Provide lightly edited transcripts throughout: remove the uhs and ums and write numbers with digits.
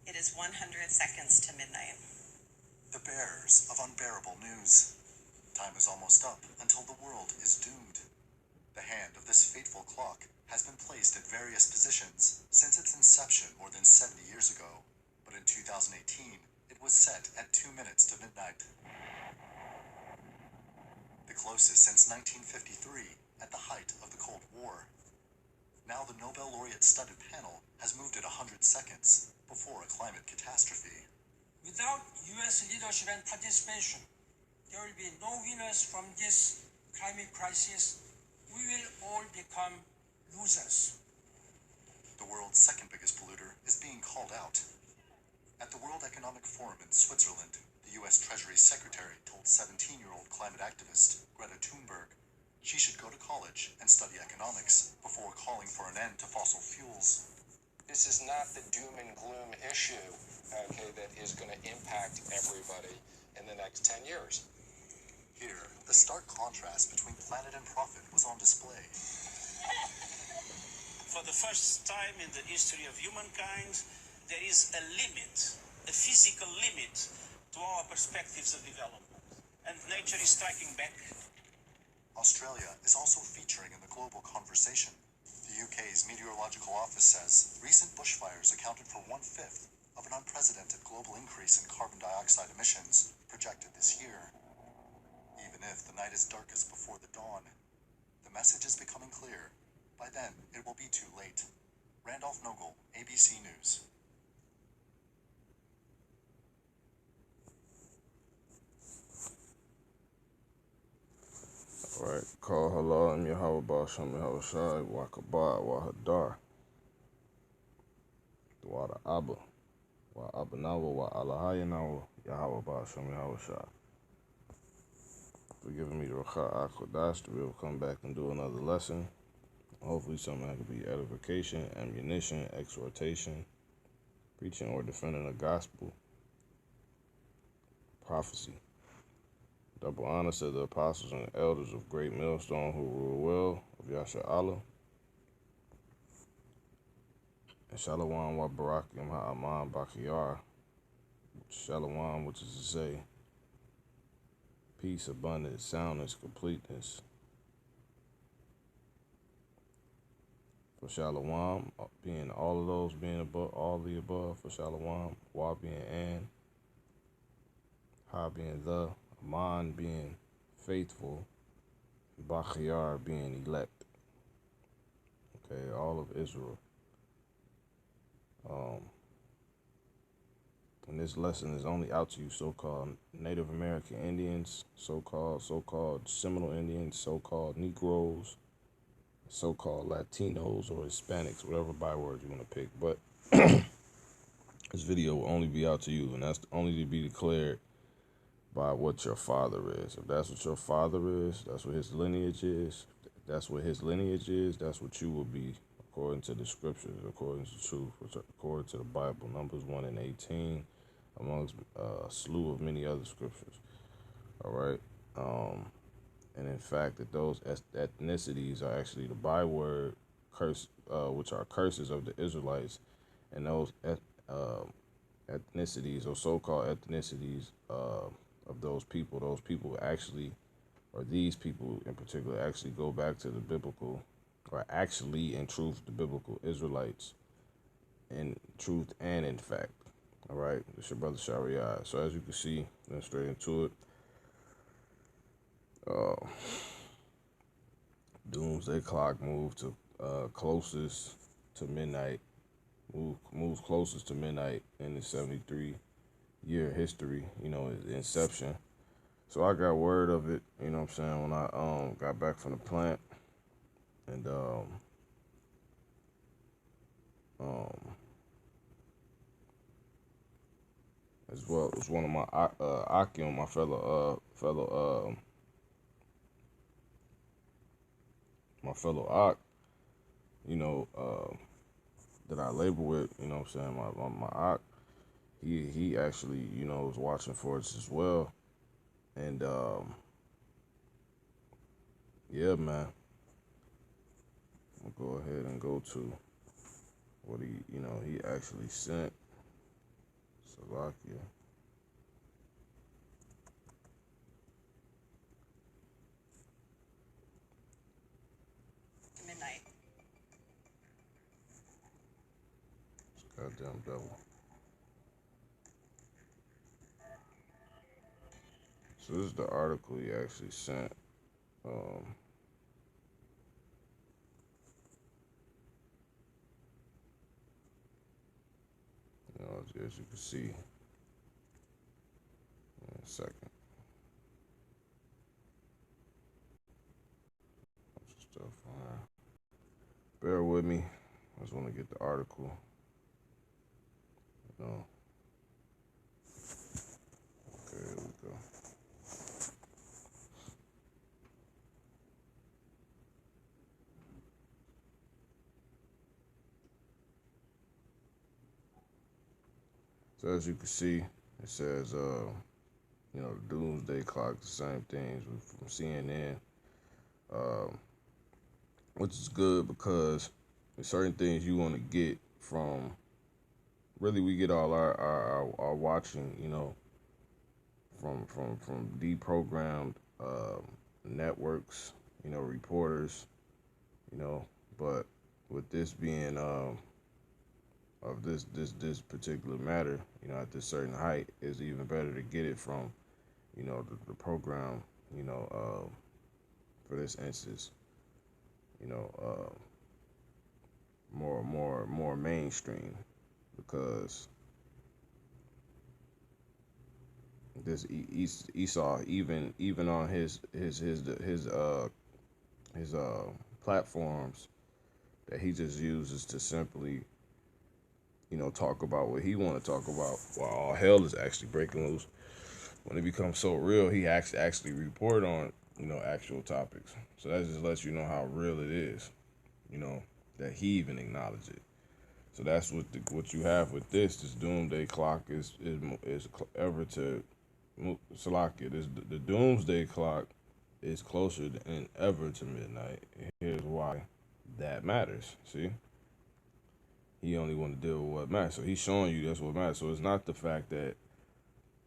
It is 100 seconds to midnight. The bearers of unbearable news. Time is almost up until the world is doomed. The hand of this fateful clock has been placed at various positions since its inception more than 70 years ago, but in 2018, it was set at 2 minutes to midnight. The closest since 1953, at the height of the Cold War. Now the Nobel laureate-studded panel has moved it 100 seconds before a climate catastrophe. Without U.S. leadership and participation, there will be no winners from this climate crisis. We will all become losers. The world's second biggest polluter is being called out. At the World Economic Forum in Switzerland, the U.S. Treasury Secretary told 17-year-old climate activist Greta Thunberg she should go to college and study economics before calling for an end to fossil fuels. This is not the doom and gloom issue, okay, that is going to impact everybody in the next 10 years. Here, the stark contrast between planet and profit was on display. For the first time in the history of humankind, there is a limit, a physical limit to our perspectives of development. And nature is striking back. Australia is also featuring in the global conversation. The UK's Meteorological Office says recent bushfires accounted for 1/5 of an unprecedented global increase in carbon dioxide emissions projected this year. Even if the night is darkest before the dawn, the message is becoming clear. By then, it will be too late. Randolph Nogle, ABC News. Alright, call halal and Yahweh Basham Yahweh Shai, Wakabah, Wahadar. Wada Abba, Wa Abanawa, Wa Alahayanawa, Yahweh Basham Yahweh Shai. For giving me the Racha Akodash to be able to come back and do another lesson. Hopefully something that could be edification, ammunition, exhortation, preaching or defending the gospel, prophecy. Double honor to the apostles and the elders of Great Millstone who rule well, of Yasha Allah. And Shalom wa Barakim Ha'aman Bakiyar. Shalom, which is to say, peace, abundance, soundness, completeness. For Shalom, being all of those, being above, all the above, for Shalom, Wa being and, Ha being the, Aman being faithful, Bachiyar being elect. Okay, all of Israel. And this lesson is only out to you so-called Native American Indians, so-called Seminole Indians, so-called Negroes, so-called Latinos or Hispanics, whatever byword you want to pick. But this video will only be out to you, and that's only to be declared by what your father is. If that's what your father is, that's what his lineage is. If that's what his lineage is, that's what you will be, according to the scriptures, according to truth, according to the Bible, Numbers 1 and 18, amongst a slew of many other scriptures. All right. And in fact, that those ethnicities are actually the byword curse, which are curses of the Israelites, and those ethnicities or so-called ethnicities of those people actually, or these people in particular, actually go back to the biblical, or actually in truth the biblical Israelites, in truth and in fact. All right, it's your brother Shariah. So as you can see, then straight into it. Doomsday clock moved to closest to midnight. Moves closest to midnight in the 73-year history, the inception. So I got word of it, you know what I'm saying, when I got back from the plant. And as well as one of my Akim, my fellow Ak, that I labor with, you know what I'm saying, my Ak, he actually, was watching for us as well. And yeah, man, I'm gonna go ahead and go to what he actually sent. Slovakia. Midnight. Goddamn devil. So this is the article he actually sent. You know, as you can see, in a second. Stuff on. Bear with me. I just want to get the article. You know. Okay, here we go. So as you can see, it says, you know, the Doomsday Clock, the same things from CNN, which is good because there's certain things you want to get from. Really, we get all our watching, you know, from deprogrammed networks, you know, reporters, you know, but with this being of this particular matter, you know, at this certain height, it's even better to get it from, you know, the program, you know, for this instance, you know, more mainstream, because this Esau, even on his platforms that he just uses to simply, you know, talk about what he want to talk about while all hell is actually breaking loose. When it becomes so real, he actually report on, you know, actual topics. So that just lets you know how real it is, you know, that he even acknowledged it. So that's what you have with this doomsday clock is ever to Salakia. The doomsday clock is closer than ever to midnight. Here's why that matters. See, he only want to deal with what matters. So he's showing you that's what matters. So it's not the fact that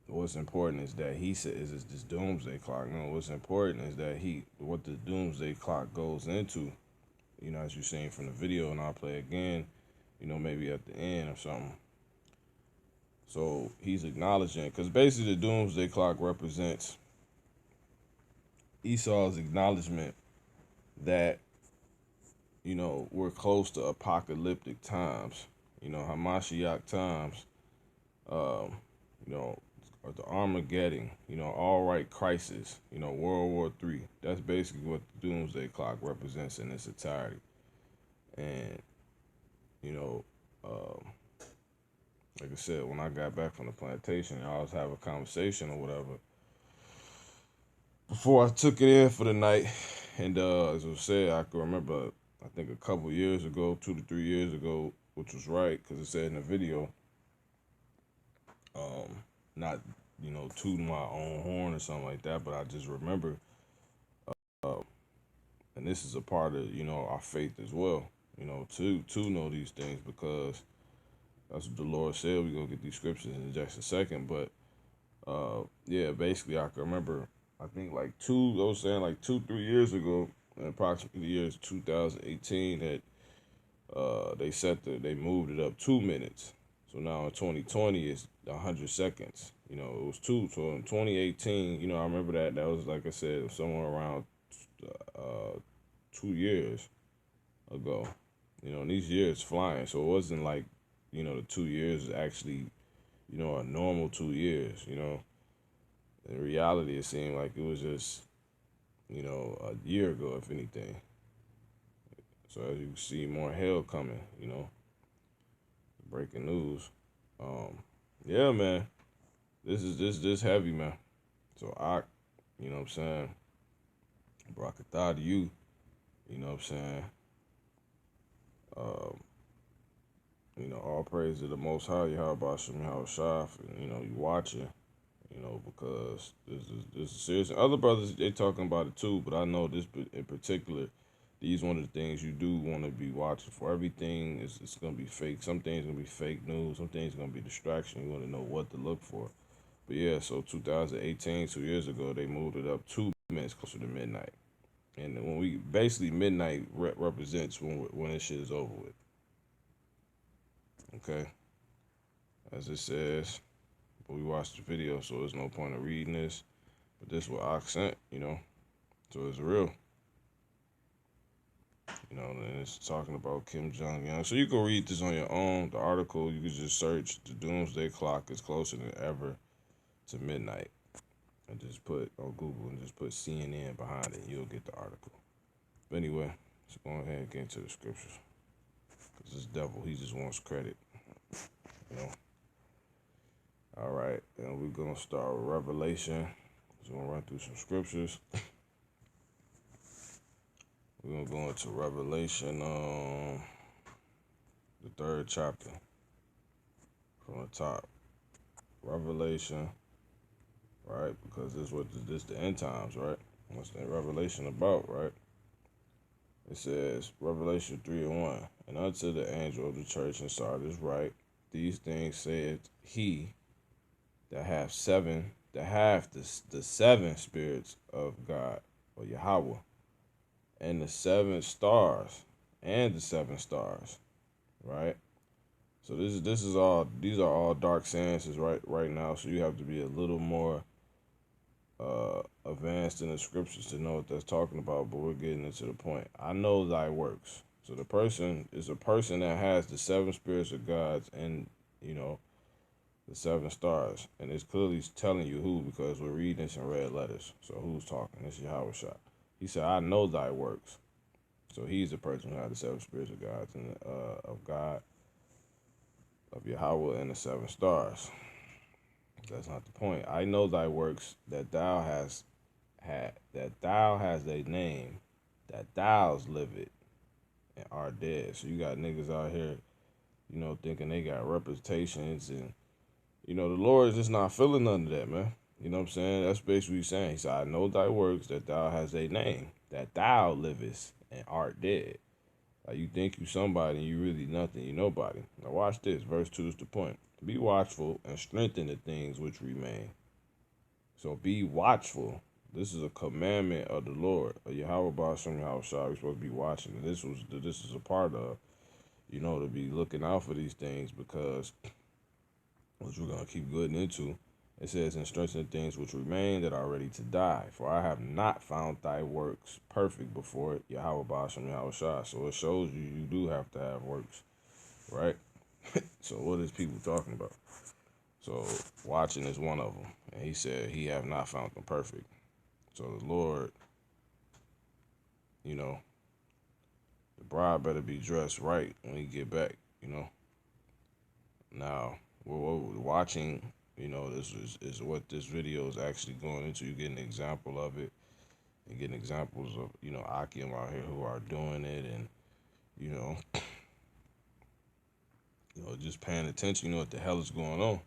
what's important is that he says is this doomsday clock. No, what's important is that what the doomsday clock goes into. You know, as you're seeing from the video, and I'll play again, you know, maybe at the end or something. So he's acknowledging, because basically the doomsday clock represents Esau's acknowledgement that, you know, we're close to apocalyptic times, you know, Hamashiach times, you know, or the Armageddon, you know, all right crisis, you know, World War III. That's basically what the doomsday clock represents in its entirety. And, you know, like I said, when I got back from the plantation, I was having a conversation or whatever before I took it in for the night. And as I said, I can remember, I think a couple years ago, 2 to 3 years ago, which was right, because it said in the video, not, you know, tooting my own horn or something like that, but I just remember, and this is a part of, you know, our faith as well, you know, to know these things, because that's what the Lord said. We're going to get these scriptures in just a second, but yeah, basically I can remember, I think like 2-3 years ago, in approximately the years 2018, that they moved it up 2 minutes. So now in 2020 it's 100 seconds. You know, it was 2. So in 2018, you know, I remember that was, like I said, somewhere around 2 years ago. You know, and these years flying. So it wasn't like, you know, the 2 years is actually, you know, a normal 2 years, you know. In reality, it seemed like it was just, you know, a year ago, if anything. So as you can see, more hell coming, you know. Breaking news. Yeah, man. This is this heavy, man. So you know what I'm saying? Barakatah to you. You know what I'm saying? You know, all praise to the Most High, Yahweh Shem Yahweh Shaf, and, you know, you watching, you know, because this is serious. Other brothers, they talking about it too, but I know this in particular, these one of the things you do want to be watching for. Everything is it's gonna be fake. Some things gonna be fake news. Some things gonna be distraction. You want to know what to look for. But yeah, so 2018, 2 years ago, they moved it up 2 minutes closer to midnight. And when we basically midnight represents when this shit is over with. Okay, as it says, but we watched the video, so there's no point of reading this. But this is what I sent, so it's real. And it's talking about Kim Jong-un. So you can read this on your own. The article, you can just search the Doomsday Clock is closer than ever to midnight. And just put on Google and just put CNN behind it. You'll get the article. But anyway, let's go ahead and get into the scriptures. Because this devil, he just wants credit. All right, and we're going to start with Revelation. We're going to run through some scriptures. We're going to go into Revelation, the 3rd chapter, from the top. Revelation, right? Because this is the end times, right? What's the Revelation about, right? It says, Revelation 3:1, and unto the angel of the church in Sardis write, these things saith he that hath the 7 spirits of God, or Yahweh, and the 7 stars, right? So these are all dark sciences right now. So you have to be a little more advanced in the scriptures to know what that's talking about. But we're getting into the point. I know thy works. So the person is a person that has the 7 spirits of God and the 7 stars, and it's clearly telling you who, because we're reading this in red letters. So who's talking? It's Yahweh Shah. He said, I know thy works. So he's the person who had the 7 spirits of God and of God, of Yahweh, and the 7 stars. That's not the point. I know thy works, that thou hast a name, that thou's liveth and are dead. So you got niggas out here, thinking they got reputations, and the Lord is just not feeling none of that, man. You know what I'm saying? That's basically what he's saying. He said, I know thy works, that thou hast a name, that thou livest and art dead. Like you think you somebody and you really nothing, you nobody. Now watch this. Verse 2 is the point. Be watchful and strengthen the things which remain. So be watchful. This is a commandment of the Lord. Yahweh Ba'ashem Yahweh Shah. We're supposed to be watching. And this is a part of, to be looking out for these things, because which we're going to keep getting into. It says, and strengthen the things which remain that are ready to die. For I have not found thy works perfect before it. Yahweh Ba'ashem Yahweh Shah. So it shows you do have to have works, right? So what is people talking about? So watching is one of them. And he said he have not found them perfect. So the Lord, the bride better be dressed right when he get back, Now, we're watching, this is what this video is actually going into. You get an example of it. You get examples of, Akim out here who are doing it, and, just paying attention, what the hell is going on.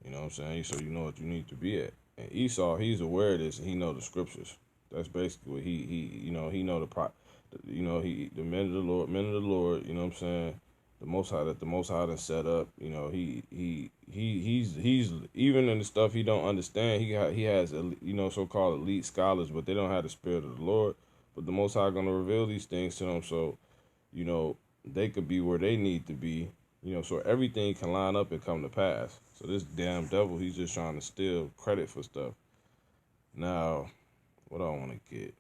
You know what I'm saying? So you know what you need to be at. And Esau, he's aware of this, and he know the scriptures. That's basically what he know the men of the Lord, you know what I'm saying? The Most High done set up, he's even in the stuff he don't understand. He has so-called elite scholars, but they don't have the spirit of the Lord. But the Most High gonna reveal these things to them, so they could be where they need to be, so everything can line up and come to pass. So this damn devil, he's just trying to steal credit for stuff. Now, what I want to get,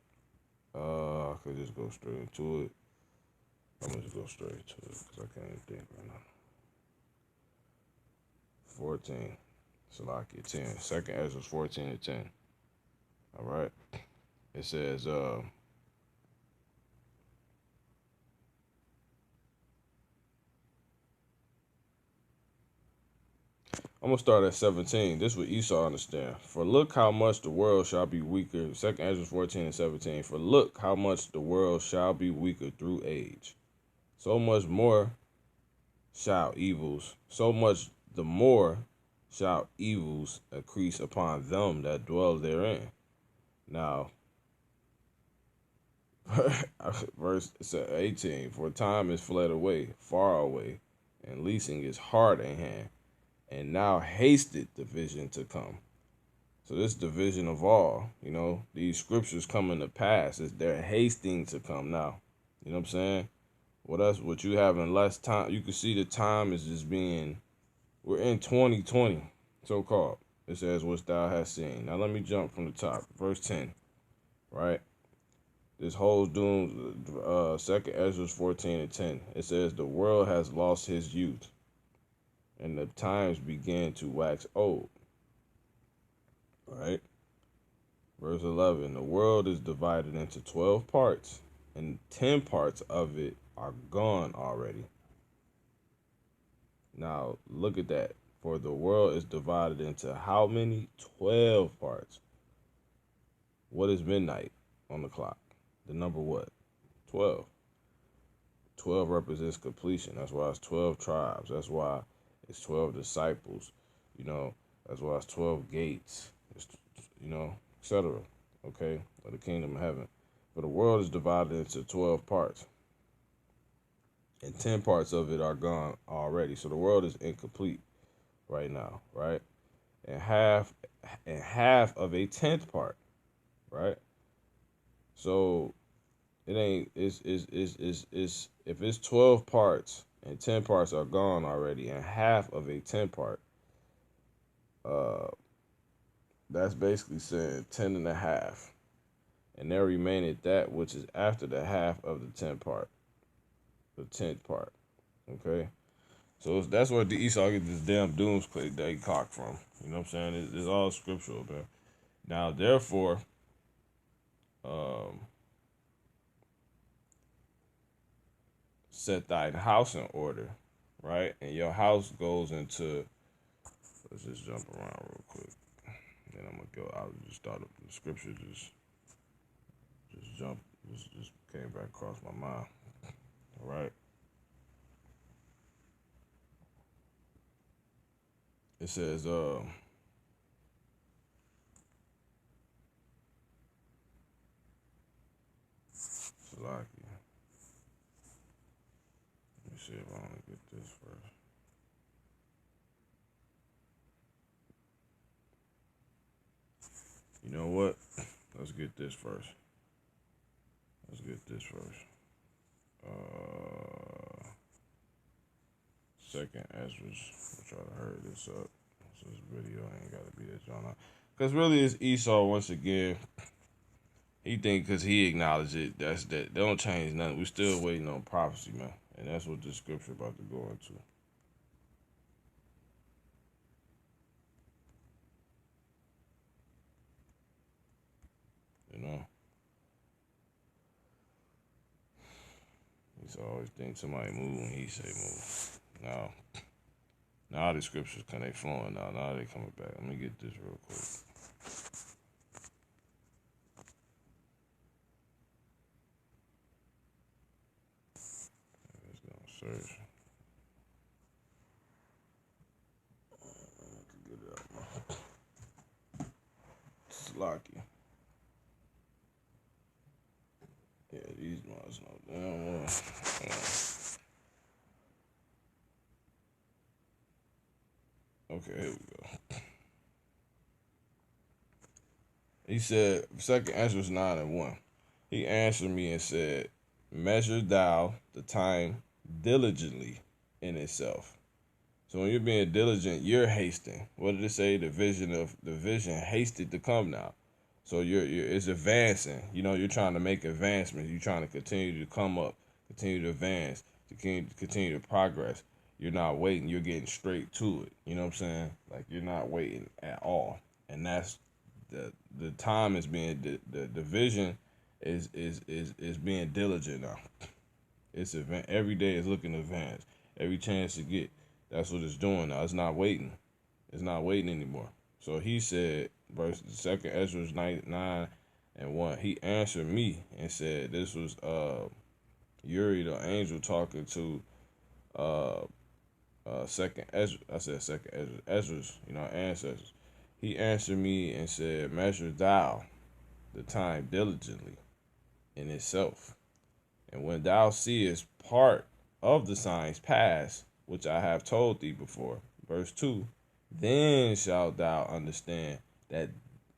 I could just go straight into it. I'm going to just go straight to it because I can't even think right now. 14. Salakia 10. Second Ezra 14 and 10. All right. It says, I'm going to start at 17. This is what Esau understand. For look how much the world shall be weaker. Second Ezra 14 and 17. For look how much the world shall be weaker through age. So much more shall evils, so much the more shall evils increase upon them that dwell therein. Now, Verse 18, for time is fled away, far away, and leasing is hard at hand, and now hasted the vision to come. So this division of all, these scriptures coming to pass, is they're hasting to come now. You know what I'm saying? What you have in less time, you can see the time is just being, we're in 2020, so-called. It says, which thou hast seen. Now let me jump from the top. Verse 10, right? This whole doom, 2nd Ezra 14 and 10. It says, the world has lost his youth, and the times began to wax old. Right? Verse 11, the world is divided into 12 parts, and 10 parts of it are gone already. Now, look at that. For the world is divided into how many? 12 parts. What is midnight on the clock? The number what? 12. 12 represents completion. That's why it's 12 tribes. That's why it's 12 disciples. That's why it's 12 gates. It's, etc. Okay? Of the kingdom of heaven. But the world is divided into 12 parts. And 10 parts of it are gone already. So the world is incomplete right now, right? And half of a 10th part, right? So it ain't it's if it's 12 parts and 10 parts are gone already and half of a 10 part, that's basically saying 10 and a half. And there remaineth that which is after the half of the 10 part. The 10th part. Okay? So that's where the Esau get this damn doomsday cock from. You know what I'm saying? It's all scriptural, man. Now, therefore, set thine house in order, right? And your house goes into, let's just jump around real quick. Then I'm going to go, I just thought of the scripture just came back across my mind. All right? It says, Salaki. Let me see if I want to get this first. You know what? Let's get this first. 2nd Ezra's. I'll try to hurry this up. So this video ain't got to be that drawn out. Because really it's Esau once again. He think because he acknowledged it, that. They don't change nothing. We're still waiting on prophecy, man. And that's what this scripture about to go into. He's always think somebody move when he say move. Now the scriptures they flowing now. Now they coming back. Let me get this real quick. Let's go search. Get it out. Slocky. Yeah, these ones no damn well. Okay, here we go. He said, 2nd Ezra 9 and 1. He answered me and said, measure thou the time diligently in itself. So when you're being diligent, you're hasting. What did it say? The vision hasted to come now. So it's advancing. You're trying to make advancements. You're trying to continue to come up, continue to advance, to continue to progress. You're not waiting. You're getting straight to it. You know what I'm saying? Like you're not waiting at all. And that's the time is being the vision is being diligent now. It's every day is looking to advance. Every chance to get. That's what it's doing now. It's not waiting. It's not waiting anymore. So he said, verse 2nd Ezra 9 and 1. He answered me and said, this was Uri the angel talking to 2nd Ezra. I said 2nd Ezra. Ezra's, ancestors. He answered me and said, measure thou the time diligently in itself. And when thou seest part of the signs past, which I have told thee before, verse 2, then shalt thou understand that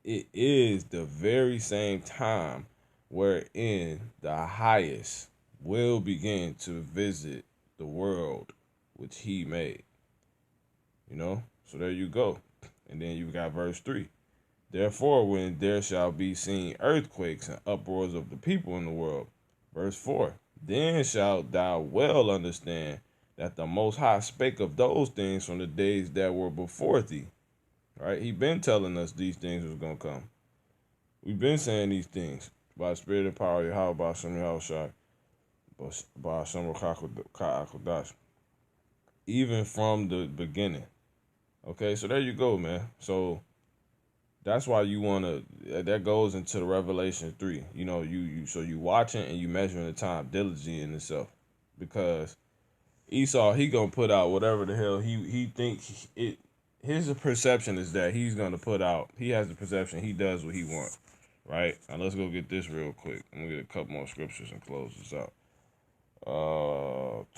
it is the very same time wherein the highest will begin to visit the world which he made. So there you go. And then you got verse 3. Therefore, when there shall be seen earthquakes and uproars of the people in the world, verse 4, then shalt thou well understand that the Most High spake of those things from the days that were before thee. Right? He been telling us these things was going to come. We've been saying these things by spirit and power, Yahweh, by Shem Yahushai, by Shem Ka'akodash, even from the beginning. Okay, so there you go, man. So that's why you want to, that goes into the Revelation 3. You watching and you measuring the time diligently in itself. Because Esau, he going to put out whatever the hell he think it. His perception is that he's going to put out, he has the perception he does what he wants. Right? Now let's go get this real quick. I'm going to get a couple more scriptures and close this out.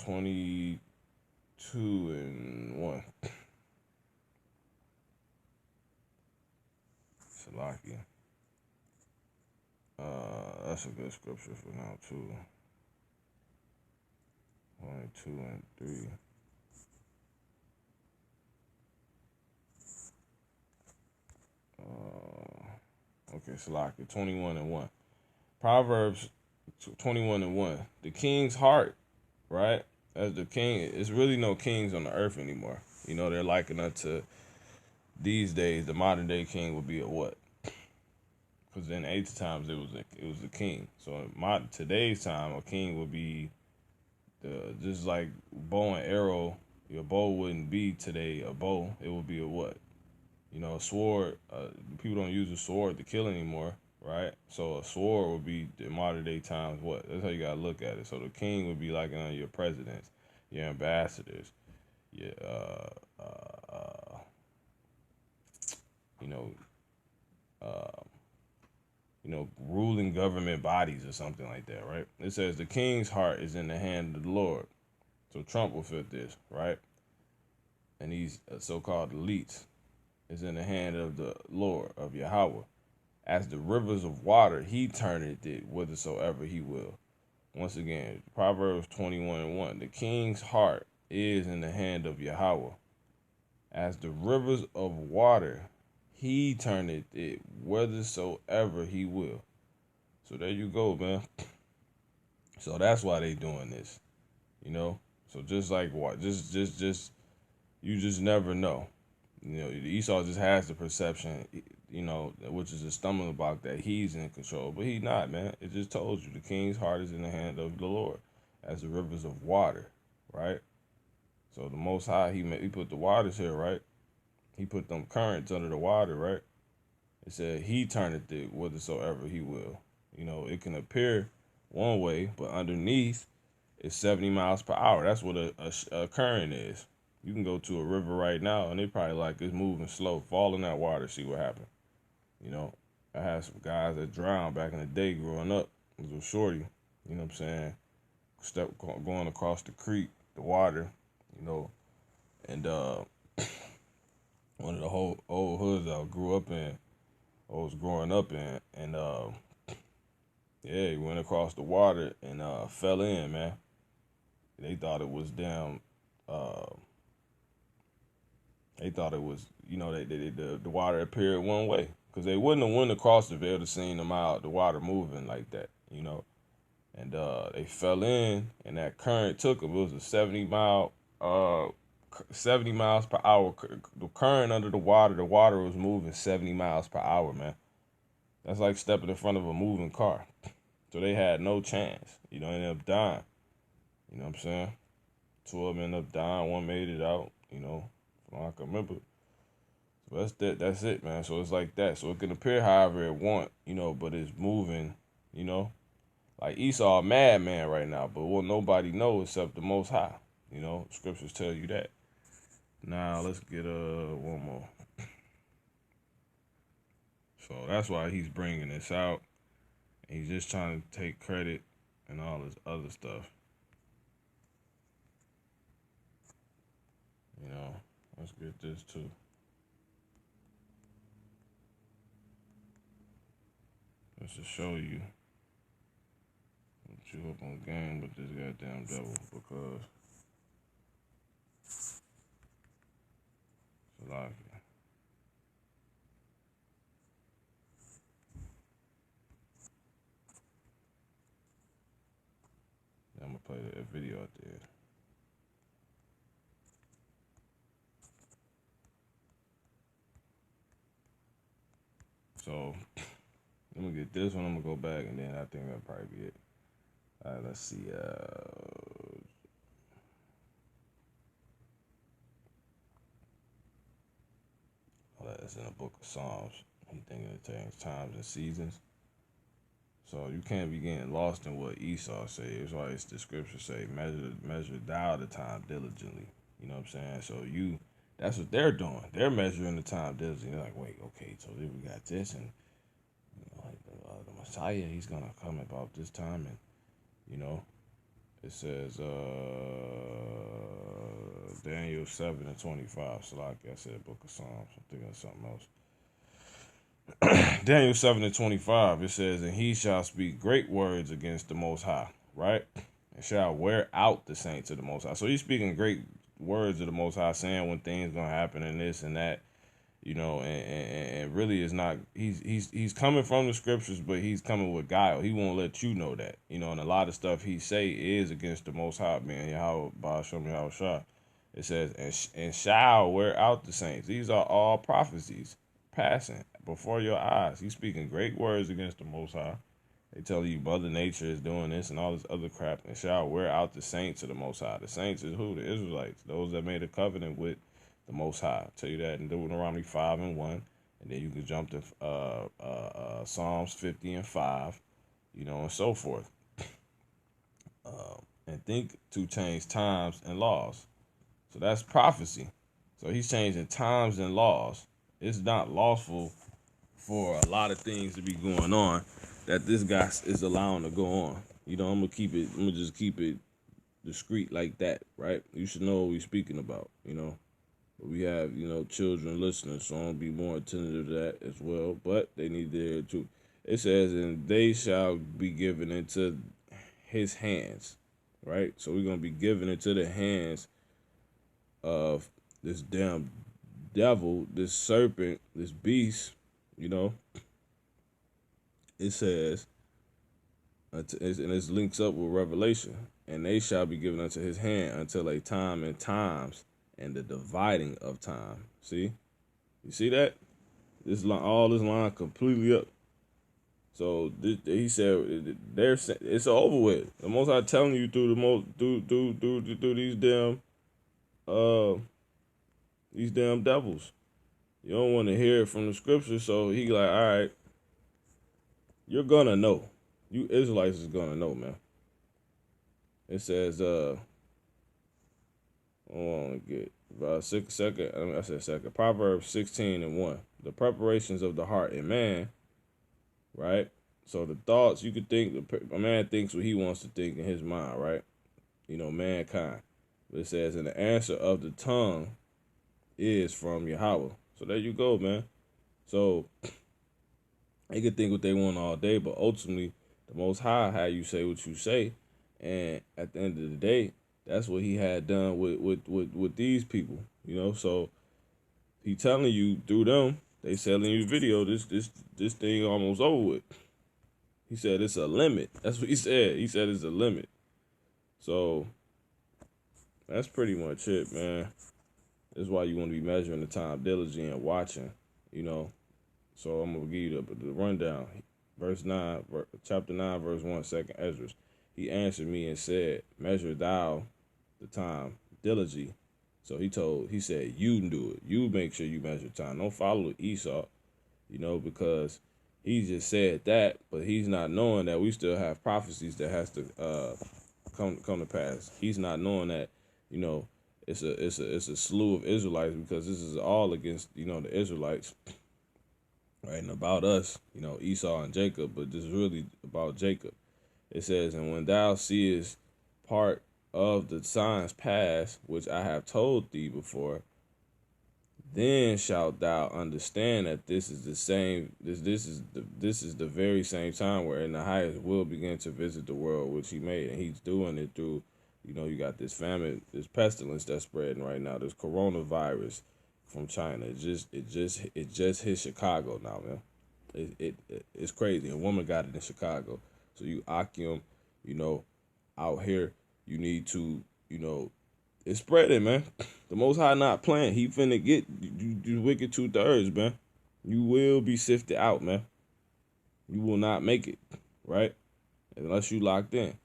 22 and 1. Salakia. That's a good scripture for now too. 22 and 3. Okay, Salakia. 21 and 1. Proverbs 21 and 1. The king's heart, right? As the king, it's really no kings on the earth anymore. They're likened unto these days. The modern day king would be a what? Because in ancient times it was the king. So in today's time, a king would be just like bow and arrow. Your bow wouldn't be today a bow. It would be a what? A sword. People don't use a sword to kill anymore, right? So a sword would be in modern day times what? That's how you gotta look at it. So the king would be like your presidents, your ambassadors, your ruling government bodies or something like that, right? It says the king's heart is in the hand of the Lord. So Trump will fit this, right? And these so-called elites is in the hand of the Lord, of Yahweh. As the rivers of water, he turneth it whithersoever he will. Once again, Proverbs 21 and 1. The king's heart is in the hand of Yahweh. As the rivers of water, he turneth it whithersoever he will. So there you go, man. So that's why they doing this. So just like what? Just you just never know. Esau just has the perception, which is a stumbling block that he's in control, but he's not, man. It just told you the king's heart is in the hand of the Lord, as the rivers of water, right? So the Most High, he put the waters here, right? He put them currents under the water, right? It said he turneth it whithersoever he will. It can appear one way, but underneath it's 70 miles per hour. That's what a current is. You can go to a river right now, and they probably like it's moving slow. Fall in that water, see what happens. I had some guys that drowned back in the day growing up. It was a shorty, you know what I'm saying? Going across the creek, the water, and one of the whole old hoods I grew up in, or was growing up in, and yeah, he went across the water and fell in, man. They thought it was damn. They thought it was, the water appeared one way. Because they wouldn't have went across if they would have seen them out, the water moving like that, And they fell in, and that current took them. It was a 70 miles per hour. The current under the water was moving 70 miles per hour, man. That's like stepping in front of a moving car. So they had no chance. Ended up dying. You know what I'm saying? 2 of them ended up dying. 1 made it out, I can remember. So that's it, man. So it's like that. So it can appear however it want, but it's moving, Like Esau a madman right now, but what nobody knows except the Most High. Scriptures tell you that. Now let's get one more. So that's why he's bringing this out. He's just trying to take credit and all this other stuff. You know, let's get this too. Just to show you what you up on game with this goddamn devil, because it's a lot. I'm gonna play that video out there. So I'm gonna get this one. I'm gonna go back, and then I think that'll probably be it. All right, let's see. That's in the book of Psalms. He thinking it takes times and seasons. So you can't be getting lost in what Esau say. It's why it's the scriptures say, measure thou the time diligently. You know what I'm saying? So that's what they're doing. They're measuring the time diligently. They're like, wait, okay, so then we got this, and the Messiah, he's gonna come about this time, and it says Daniel 7:25. So like I said, book of Psalms. I'm thinking of something else. Daniel 7:25, it says, and he shall speak great words against the Most High, right? And shall wear out the saints of the Most High. So he's speaking great words of the Most High, saying when things gonna happen and this and that, and really is not. He's coming from the scriptures, but he's coming with guile. He won't let you know that, and a lot of stuff he say is against the Most High, man. Yahweh Ba'ashem Yahweh Shah. It says, and shall wear out the saints. These are all prophecies passing before your eyes. He's speaking great words against the Most High. They tell you Mother Nature is doing this and all this other crap, and shall wear out the saints of the Most High. The saints is who? The Israelites, those that made a covenant with the Most High. I'll tell you that in Deuteronomy 5:1, and then you can jump to Psalms 50:5, and so forth. And think to change times and laws. So that's prophecy. So he's changing times and laws. It's not lawful for a lot of things to be going on that this guy is allowing to go on. I'm gonna just keep it discreet like that, right? You should know what we're speaking about, But we have, children listening, so I'm gonna be more attentive to that as well. But they need to hear too. It says, and they shall be given into his hands, right? So we're gonna be given into the hands of this damn devil, this serpent, this beast, It says, and this links up with Revelation, and they shall be given unto his hand until a time and times and the dividing of time. See? You see that? All this line completely up. So he said, it's over with. The Most High telling you through these damn devils. You don't want to hear it from the scriptures, so he like, all right, you're gonna know. You Israelites is gonna know, man. It says, hold on, second. Proverbs 16:1. The preparations of the heart in man, right? So the thoughts, you could think, a man thinks what he wants to think in his mind, right? Mankind. But it says, and the answer of the tongue is from Yahweh. So there you go, man. So they can think what they want all day, but ultimately, the Most High had you say what you say, and at the end of the day, that's what he had done with these people, So he telling you through them, they selling you video. This thing almost over with. He said it's a limit. That's what he said. He said it's a limit. So that's pretty much it, man. That's why you want to be measuring the time diligently and watching, So I'm going to give you the rundown. Chapter 9, verse 1, 2nd Ezra. He answered me and said, measure thou the time diligently. So he said, you do it. You make sure you measure time. Don't follow Esau, because he just said that, but he's not knowing that we still have prophecies that has to come to pass. He's not knowing that, it's a slew of Israelites, because this is all against, the Israelites. right? And about us, Esau and Jacob, but this is really about Jacob. It says, and when thou seest part of the signs past, which I have told thee before, then shalt thou understand that this is the same. This is the very same time wherein the highest will begin to visit the world which he made, and he's doing it through, you got this famine, this pestilence that's spreading right now, this coronavirus from China. It just hit Chicago now, man. It's crazy. A woman got it in Chicago. So you Akim, out here, you need to, it's spreading, man. The Most High not playing. He finna get you wicked 2/3, man. You will be sifted out, man. You will not make it, right? Unless you locked in.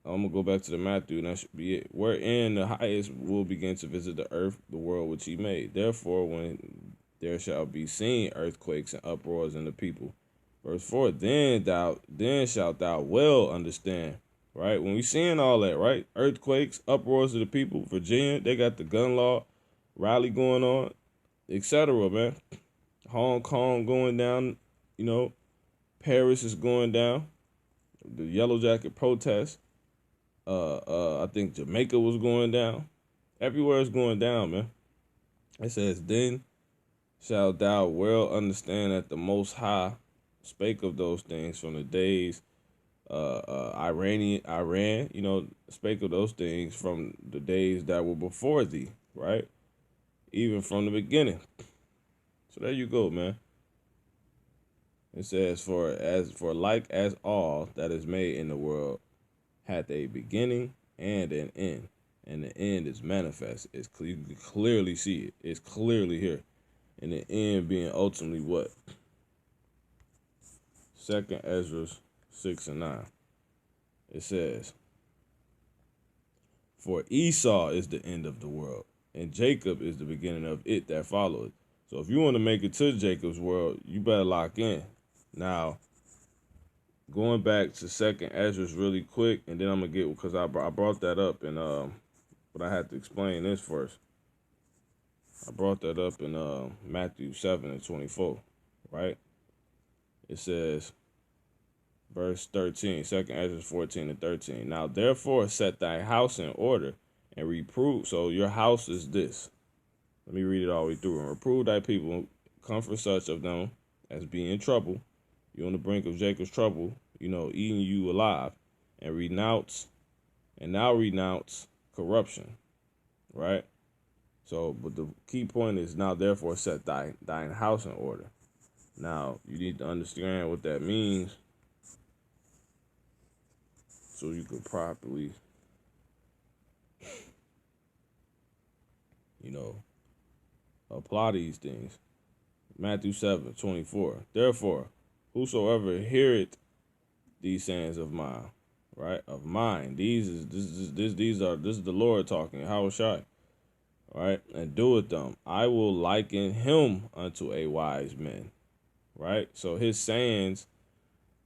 I'm gonna go back to the Matthew, and that should be it. Wherein the highest will begin to visit the earth, the world which he made. Therefore, when there shall be seen earthquakes and uproars in the people. Verse 4, then shalt thou well understand. Right? When we seeing all that, right? Earthquakes, uproars of the people. Virginia, they got the gun law rally going on, etc., man. Hong Kong going down, Paris is going down. The Yellow Jacket protests. I think Jamaica was going down. Everywhere is going down, man. It says, then shalt thou well understand that the Most High spake of those things from the days Iran, spake of those things from the days that were before thee, right? Even from the beginning. So there you go, man. It says, for like as all that is made in the world hath a beginning and an end, and the end is manifest. You can clearly see it. It's clearly here. And the end being ultimately what? 2nd Ezra 6 and 9. It says, for Esau is the end of the world, and Jacob is the beginning of it that followeth. So if you want to make it to Jacob's world, you better lock in. Now, going back to 2nd Ezra really quick, and then I'm going to get, because I brought that up, and but I had to explain this first. I brought that up in Matthew 7 and 24, right? It says, verse 13, 2nd Ezra 14 and 13. Now, therefore, set thy house in order and reprove. So your house is this. Let me read it all the way through. And reprove thy people, comfort such of them as be in trouble. You're on the brink of Jacob's trouble, eating you alive. And renounce corruption, right? So, but the key point is now, therefore, set thine house in order. Now, you need to understand what that means so you can properly, apply these things. Matthew 7:24. Therefore, whosoever heareth these sayings of mine, right? Of mine. This is the Lord talking, how shy. Right? And doeth them. I will liken him unto a wise man. Right? So his sayings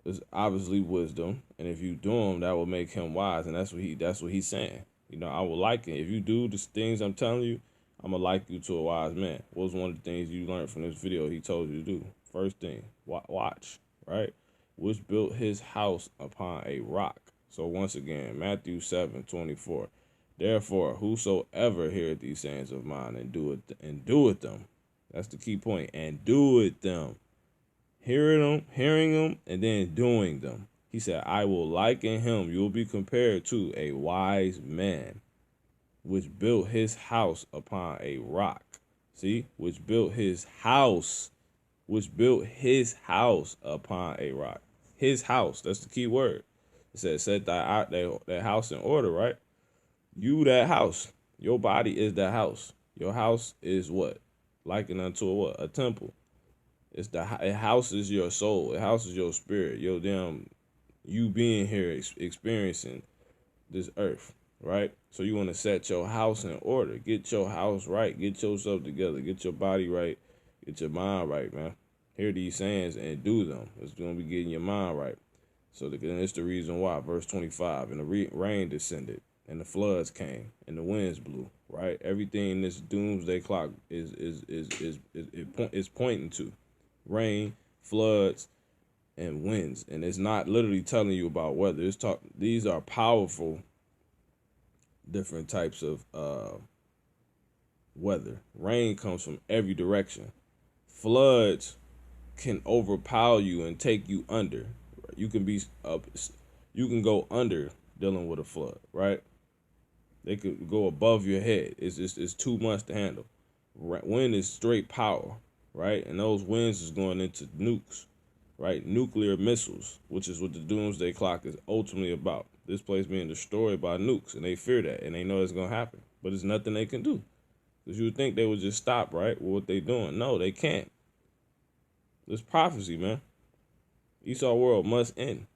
is obviously wisdom, and if you do them, that will make him wise, and that's what he's saying. I will liken, if you do the things I'm telling you, I'm gonna like you to a wise man. What was one of the things you learned from this video he told you to do? First thing, watch, right? Which built his house upon a rock. So once again, Matthew 7:24. Therefore, whosoever heareth these sayings of mine and doeth them. That's the key point. And doeth them. Hearing them, and then doing them. He said, I will liken him. You will be compared to a wise man, which built his house upon a rock. See? Which built his house upon a rock. His house. That's the key word. It says, set that house in order, right? You that house. Your body is that house. Your house is what? Likened unto a what? A temple. It houses your soul. It houses your spirit. Your you being here experiencing this earth, right? So you want to set your house in order. Get your house right. Get yourself together. Get your body right. Get your mind right, man. Hear these sayings and do them. It's going to be getting your mind right. So it's the reason why. Verse 25, and the rain descended, and the floods came, and the winds blew, right? Everything in this doomsday clock is pointing to. Rain, floods, and winds. And it's not literally telling you about weather. These are powerful different types of weather. Rain comes from every direction. Floods can overpower you and take you under. You can be up. You can go under dealing with a flood, right? They could go above your head. It's too much to handle. Wind is straight power, right? And those winds is going into nukes, right? Nuclear missiles, which is what the Doomsday Clock is ultimately about. This place being destroyed by nukes, and they fear that, and they know it's going to happen. But there's nothing they can do. Because you would think they would just stop, right, with what they doing. No, they can't. It's prophecy, man. Esau world must end.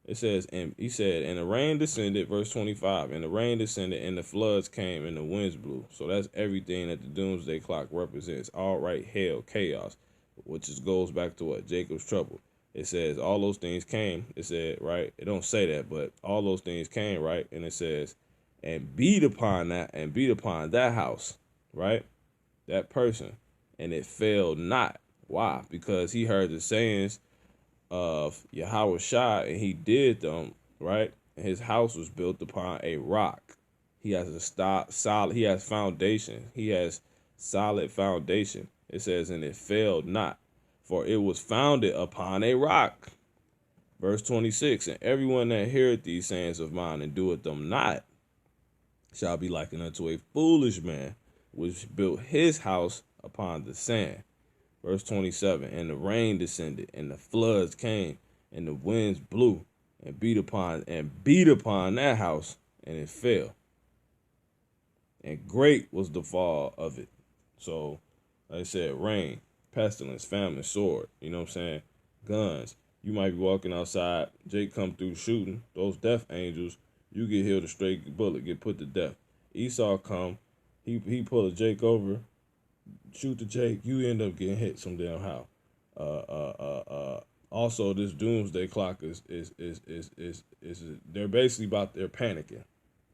It says, and he said, and the rain descended, verse 25, and the rain descended, and the floods came, and the winds blew. So that's everything that the Doomsday Clock represents. All right, hell, chaos, which goes back to what? Jacob's trouble. It says all those things came. It said, right? It don't say that, but all those things came, right? And it says, and beat upon that house, right? That person, and it failed not. Why? Because he heard the sayings of Yahweh Shai, and he did them, right? And his house was built upon a rock. He has solid. He has foundation. He has solid foundation. It says, and it failed not, for it was founded upon a rock. Verse 26, and everyone that heareth these sayings of mine and doeth them not shall be likened unto a foolish man, which built his house upon the sand. Verse 27, and the rain descended, and the floods came, and the winds blew, and beat upon that house, and it fell. And great was the fall of it. So, like I said, rain, pestilence, famine, sword, you know what I'm saying? Guns. You might be walking outside, Jake come through shooting, those death angels, you get hit a straight bullet, get put to death. Esau come, he pull a Jake over, shoot the Jake, you end up getting hit some damn how. Also, this Doomsday Clock is they're basically they're panicking,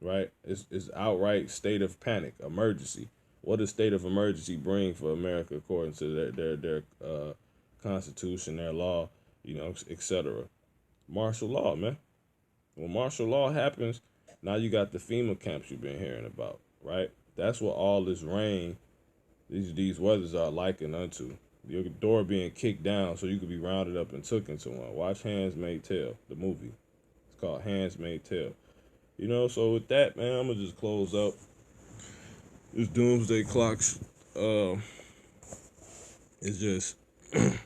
right? It's outright state of panic, emergency. What does state of emergency bring for America according to their constitution, their law, you know, etc. Martial law, man. When martial law happens, now you got the FEMA camps you've been hearing about, right? That's what all this rain, these weathers are likened unto. Your door being kicked down so you could be rounded up and took into one. Watch Handmaid's Tale, the movie. It's called Handmaid's Tale. You know, so with that, man, I'm going to just close up. This Doomsday Clocks is just the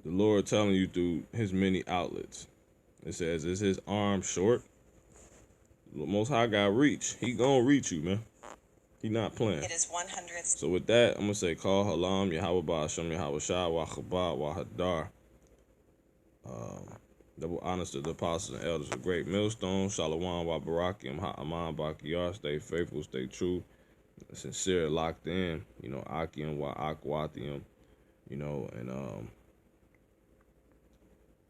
Lord telling you through his many outlets. It says, is his arm short? The Most High got reach. He gonna reach you, man. He not playing. It is 100. So with that, I'm going to say, call Halam, Yahweh Ba'ashem, Yahweh Shah, Wachabah, Wahadar. Double honors to the apostles and elders of Great Millstone. Shalom, Wabarakim, Ha'aman, Bakiyar. Stay faithful, stay true, sincere, locked in. You know, Akim, Wa'akwathium. You know, and,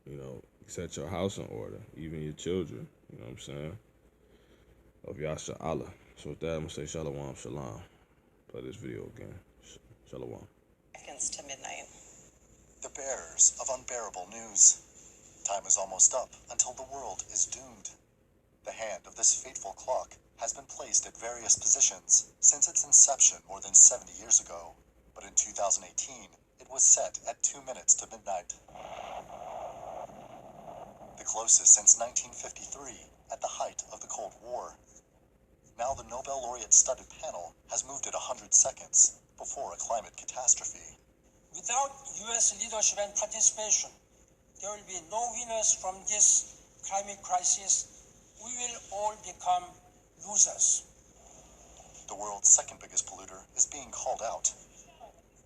you know, set your house in order, even your children. You know what I'm saying? Of Yasha Allah. So with that, I'm going to say Shalom, Shalom. Play this video again. Shalom. Seconds to midnight. The bearers of unbearable news. Time is almost up until the world is doomed. The hand of this fateful clock has been placed at various positions since its inception more than 70 years ago. But in 2018, it was set at 2 minutes to midnight. The closest since 1953, at the height of the Cold War. Now the Nobel laureate studded panel has moved it 100 seconds before a climate catastrophe. Without U.S. leadership and participation, there will be no winners from this climate crisis. We will all become losers. The world's second biggest polluter is being called out.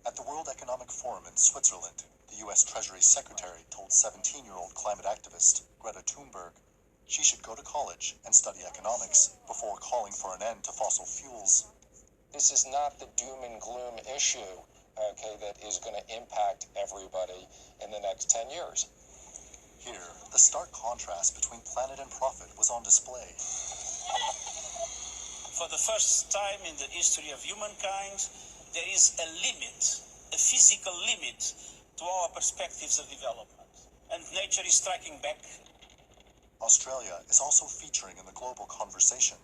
At the World Economic Forum in Switzerland, the U.S. Treasury Secretary told 17-year-old climate activist Greta Thunberg she should go to college and study economics before calling for an end to fossil fuels. This is not the doom and gloom issue, okay, that is going to impact everybody in the next 10 years. Here, the stark contrast between planet and profit was on display. For the first time in the history of humankind, there is a limit, a physical limit, to to our perspectives of development. And nature is striking back. Australia is also featuring in the global conversation.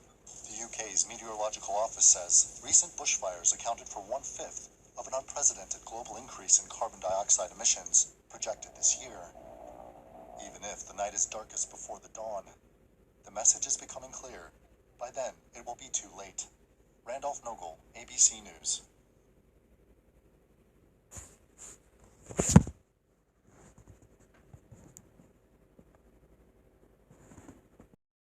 The UK's Meteorological Office says recent bushfires accounted for 1/5 of an unprecedented global increase in carbon dioxide emissions projected this year. Even if the night is darkest before the dawn, the message is becoming clear. By then, it will be too late. Randolph Nogle, ABC News.